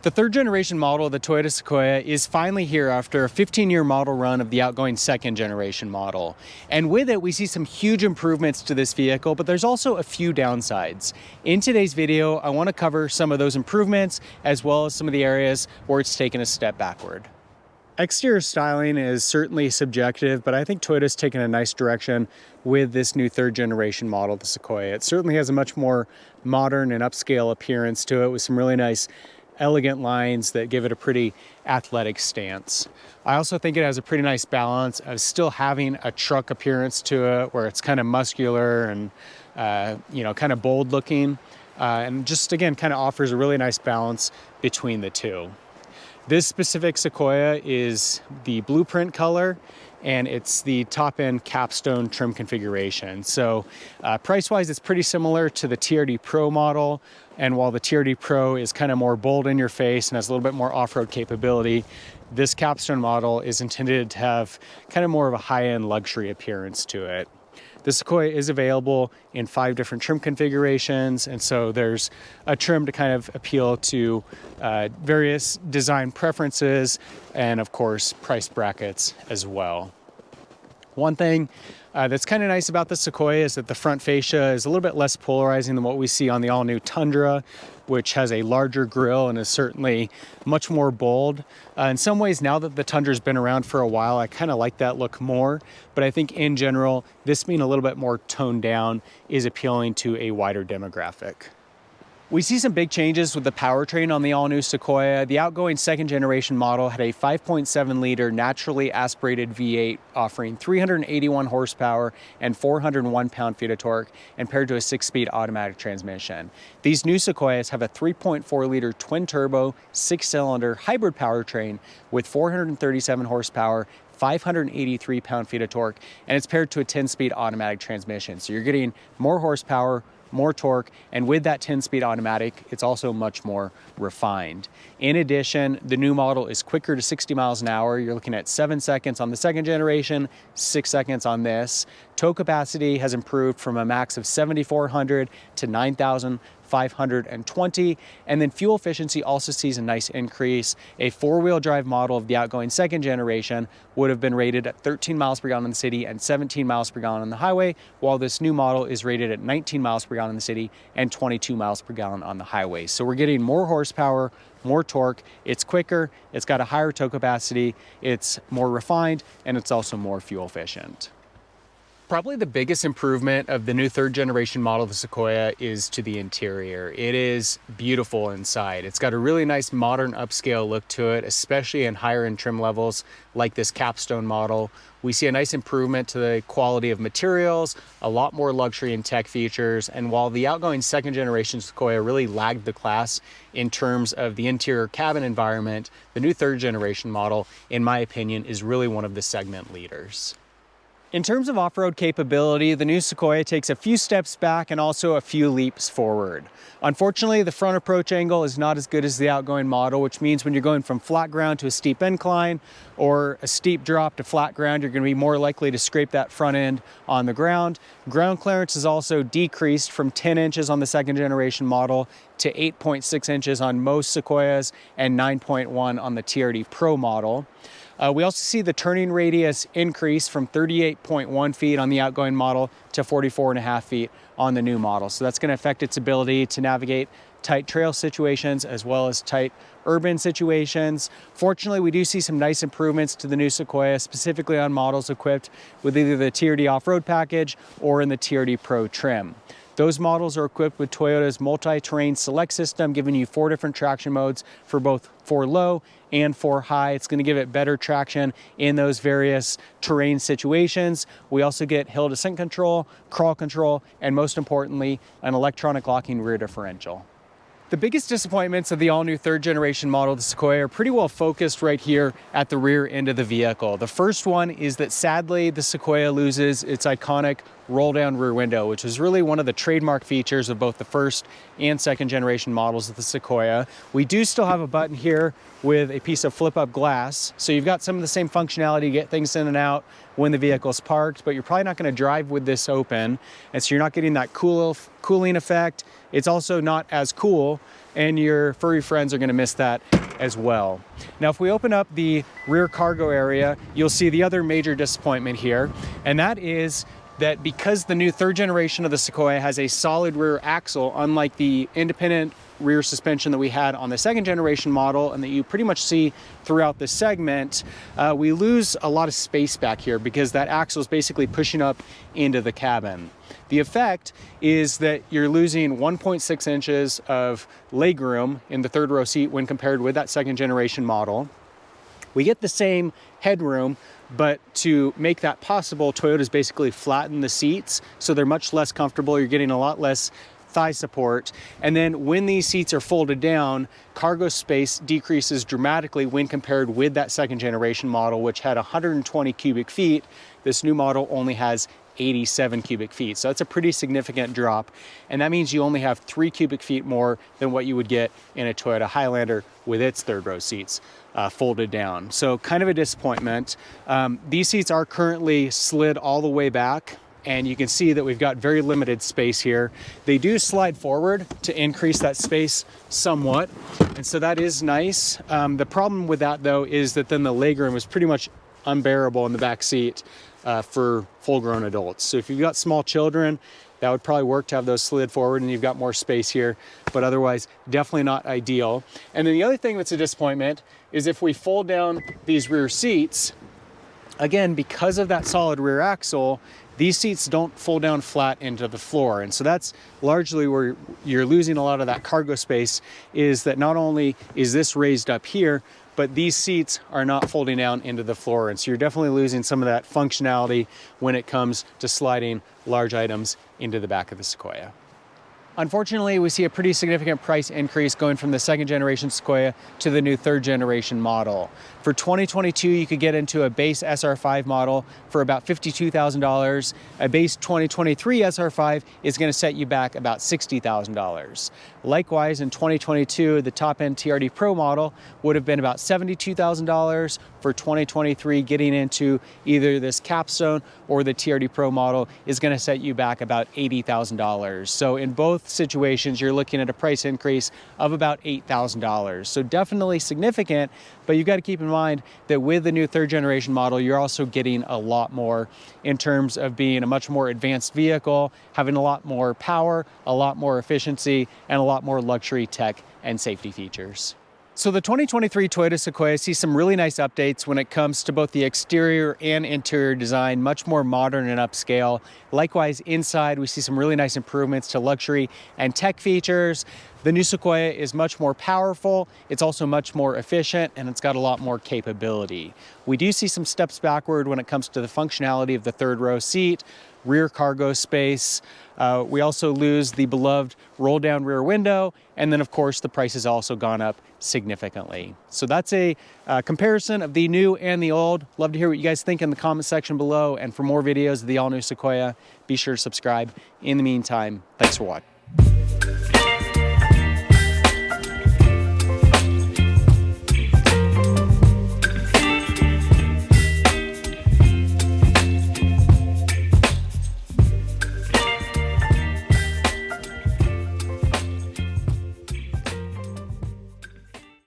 The third generation model of the Toyota Sequoia is finally here after a 15-year model run of the outgoing second generation model. And with it, we see some huge improvements to this vehicle, but there's also a few downsides. In today's video, I want to cover some of those improvements as well as some of the areas where it's taken a step backward. Exterior styling is certainly subjective, but I think Toyota's taken a nice direction with this new third generation model, the Sequoia. It certainly has a much more modern and upscale appearance to it with some really nice elegant lines that give it a pretty athletic stance. I also think it has a pretty nice balance of still having a truck appearance to it where it's kind of muscular and kind of bold looking, and just again kind of offers a really nice balance between the two. This specific Sequoia is the blueprint color, and it's the top-end capstone trim configuration. So price-wise, it's pretty similar to the TRD Pro model, and while the TRD Pro is kind of more bold in your face and has a little bit more off-road capability, this capstone model is intended to have kind of more of a high-end luxury appearance to it. The Sequoia is available in 5 different trim configurations, and so there's a trim to kind of appeal to various design preferences and, of course, price brackets as well. One thing that's kind of nice about the Sequoia is that the front fascia is a little bit less polarizing than what we see on the all-new Tundra, which has a larger grille and is certainly much more bold. In some ways, now that the Tundra's been around for a while, I kind of like that look more. But I think in general, this being a little bit more toned down is appealing to a wider demographic. We see some big changes with the powertrain on the all-new Sequoia. The outgoing second generation model had a 5.7 liter naturally aspirated V8 offering 381 horsepower and 401 pound-feet of torque, and paired to a 6-speed automatic transmission. These new Sequoias have a 3.4 liter twin turbo 6-cylinder hybrid powertrain with 437 horsepower, 583 pound-feet of torque, and it's paired to a 10-speed automatic transmission. So you're getting more horsepower, more torque, and with that 10-speed automatic, it's also much more refined. In addition, the new model is quicker to 60 miles an hour. You're looking at 7 seconds on the second generation, 6 seconds on this. Tow capacity has improved from a max of 7,400 to 9,520, and then fuel efficiency also sees a nice increase. A 4-wheel drive model of the outgoing second generation would have been rated at 13 miles per gallon in the city and 17 miles per gallon on the highway, while this new model is rated at 19 miles per gallon in the city and 22 miles per gallon on the highway. So we're getting more horsepower, more torque, it's quicker, it's got a higher tow capacity, it's more refined, and it's also more fuel efficient. Probably the biggest improvement of the new third generation model of the Sequoia is to the interior. It is beautiful inside. It's got a really nice modern upscale look to it, especially in higher end trim levels like this capstone model. We see a nice improvement to the quality of materials, a lot more luxury and tech features, and while the outgoing second generation Sequoia really lagged the class in terms of the interior cabin environment, the new third generation model, in my opinion, is really one of the segment leaders. In terms of off-road capability, the new Sequoia takes a few steps back and also a few leaps forward. Unfortunately, the front approach angle is not as good as the outgoing model, which means when you're going from flat ground to a steep incline or a steep drop to flat ground, you're going to be more likely to scrape that front end on the ground. Ground clearance is also decreased from 10 inches on the second generation model to 8.6 inches on most Sequoias and 9.1 on the TRD Pro model. We also see the turning radius increase from 38.1 feet on the outgoing model to 44.5 feet on the new model. So that's going to affect its ability to navigate tight trail situations as well as tight urban situations. Fortunately, we do see some nice improvements to the new Sequoia, specifically on models equipped with either the TRD Off-Road package or in the TRD Pro trim. Those models are equipped with Toyota's multi-terrain select system, giving you 4 different traction modes for both 4 low and 4 high. It's going to give it better traction in those various terrain situations. We also get hill descent control, crawl control, and most importantly, an electronic locking rear differential. The biggest disappointments of the all-new third generation model, the Sequoia, are pretty well focused right here at the rear end of the vehicle. The first one is that sadly, the Sequoia loses its iconic roll down rear window, which is really one of the trademark features of both the first and second generation models of the Sequoia. We do still have a button here with a piece of flip up glass. So you've got some of the same functionality to get things in and out when the vehicle's parked, but you're probably not going to drive with this open. And so you're not getting that cooling effect. It's also not as cool, and your furry friends are going to miss that as well. Now, if we open up the rear cargo area, you'll see the other major disappointment here, and that is that because the new third generation of the Sequoia has a solid rear axle, unlike the independent rear suspension that we had on the second generation model and that you pretty much see throughout the segment, we lose a lot of space back here because that axle is basically pushing up into the cabin. The effect is that you're losing 1.6 inches of legroom in the third row seat when compared with that second generation model. We get the same headroom, but to make that possible, Toyota's basically flattened the seats, so they're much less comfortable. You're getting a lot less thigh support. And then when these seats are folded down, cargo space decreases dramatically when compared with that second generation model, which had 120 cubic feet. This new model only has 87 cubic feet. So that's a pretty significant drop. And that means you only have 3 cubic feet more than what you would get in a Toyota Highlander with its third row seats folded down. So kind of a disappointment. These seats are currently slid all the way back, and you can see that we've got very limited space here. They do slide forward to increase that space somewhat, and so that is nice. The problem with that, though, is that then the legroom is pretty much unbearable in the back seat for full-grown adults. So if you've got small children, that would probably work to have those slid forward and you've got more space here, but otherwise definitely not ideal. And then the other thing that's a disappointment is if we fold down these rear seats, again, because of that solid rear axle, these seats don't fold down flat into the floor. And so that's largely where you're losing a lot of that cargo space, is that not only is this raised up here, but these seats are not folding down into the floor. And so you're definitely losing some of that functionality when it comes to sliding large items into the back of the Sequoia. Unfortunately, we see a pretty significant price increase going from the second generation Sequoia to the new third generation model. For 2022, you could get into a base SR5 model for about $52,000. A base 2023 SR5 is going to set you back about $60,000. Likewise, in 2022, the top-end TRD Pro model would have been about $72,000. For 2023, getting into either this capstone or the TRD Pro model is going to set you back about $80,000. So in both situations, you're looking at a price increase of about $8,000. So definitely significant, but you've got to keep in mind that with the new third generation model, you're also getting a lot more in terms of being a much more advanced vehicle, having a lot more power, a lot more efficiency, and a lot more luxury tech and safety features. So the 2023 Toyota Sequoia sees some really nice updates when it comes to both the exterior and interior design, much more modern and upscale. Likewise, inside, we see some really nice improvements to luxury and tech features. The new Sequoia is much more powerful, it's also much more efficient, and it's got a lot more capability. We do see some steps backward when it comes to the functionality of the third row seat, rear cargo space. We also lose the beloved roll down rear window, and then of course the price has also gone up significantly. So that's a comparison of the new and the old. Love to hear what you guys think in the comment section below, and for more videos of the all new Sequoia, be sure to subscribe. In the meantime, thanks for watching.